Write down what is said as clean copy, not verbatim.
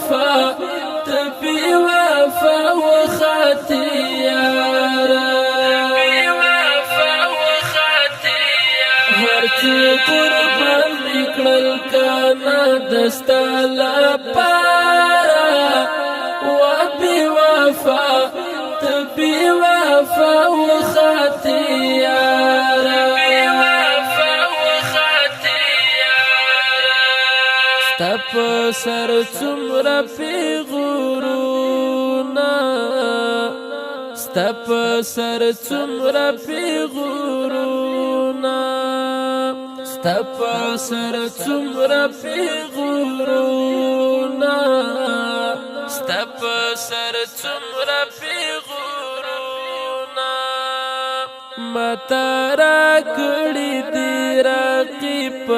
وفا تبي وفا وخاتي یارا هرچی قربان نکړل کانا دستا لپارا وبي وفا تبي وفا وخاتي یارا تپ سر څومره پیغورونا ستپ سر څومره پیغورونا ستپ سر څومره پیغورونا ستپ سر څومره پیغورونا متا را کړی دی رقیب